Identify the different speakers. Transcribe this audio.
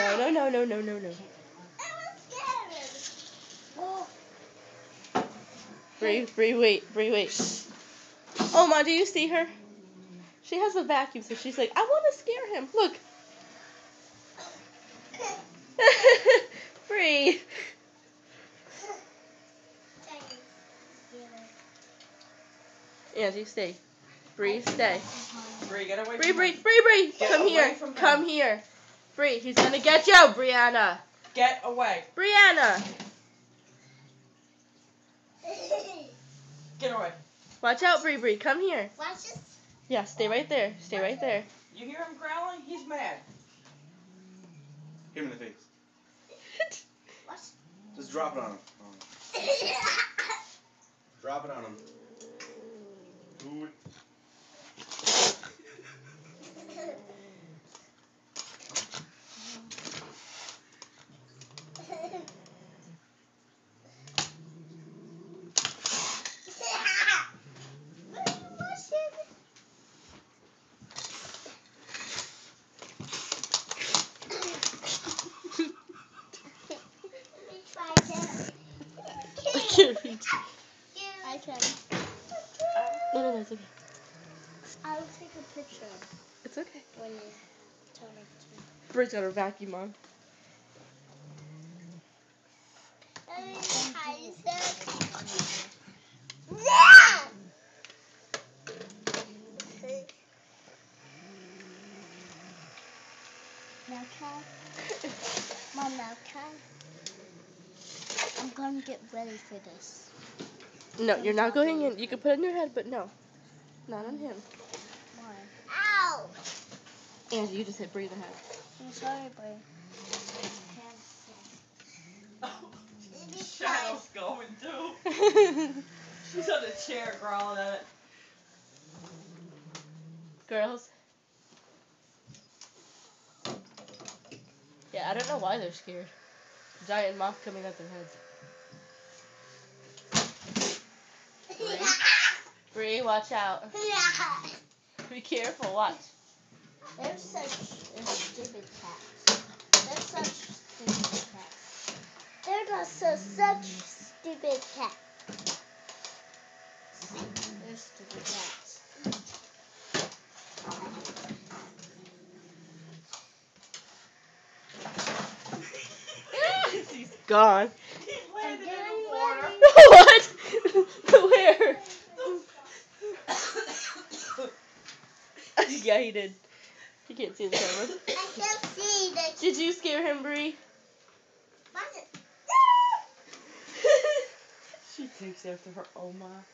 Speaker 1: No, no, no, no, no, no, no. Bree, wait. Oh, Ma, do you see her? She has a vacuum, so she's like, I want to scare him. Look. Bree. Angie, stay. Bree, stay.
Speaker 2: Bree, get away
Speaker 1: Bree,
Speaker 2: from
Speaker 1: Bree,
Speaker 2: him.
Speaker 1: Bree, Bree.
Speaker 2: Get
Speaker 1: Come
Speaker 2: away
Speaker 1: here.
Speaker 2: from him.
Speaker 1: Come here. Bree, he's gonna get you, Brianna.
Speaker 2: Get away.
Speaker 1: Brianna.
Speaker 2: Get away.
Speaker 1: Watch out, Bree, Bree. Come here.
Speaker 3: Watch this.
Speaker 1: Yeah, stay right there. Stay right there.
Speaker 2: You hear him growling? He's mad.
Speaker 4: Hit him in the face.
Speaker 3: Watch.
Speaker 4: Just drop it on him. Drop it on him. Do it.
Speaker 3: I can.
Speaker 1: No, it's okay.
Speaker 3: I'll take a picture
Speaker 1: It's okay.
Speaker 3: when you tell me to.
Speaker 1: Bree's got her vacuum on.
Speaker 3: Now, Mom, now I'm going to get ready for this.
Speaker 1: No, you're not going in. You can put it on your head, but no. Not on him.
Speaker 3: Why? Ow!
Speaker 1: Angie, you just hit Bree in the head.
Speaker 3: I'm sorry, Brie.
Speaker 2: Shadow's going too. She's on the chair growling at it.
Speaker 1: Girls. Yeah, I don't know why they're scared. Giant moth coming at their heads. Bree, watch out. Be careful, watch.
Speaker 3: They're such stupid cats. They're such stupid cats. They're not such stupid cats. They're stupid cats.
Speaker 1: He's gone.
Speaker 2: He landed in the water.
Speaker 1: What? Where? Yeah, he did. He can't see the camera.
Speaker 3: I can't see the.
Speaker 1: Did you scare him, Bree?
Speaker 3: Watch it.
Speaker 2: She takes after her Oma.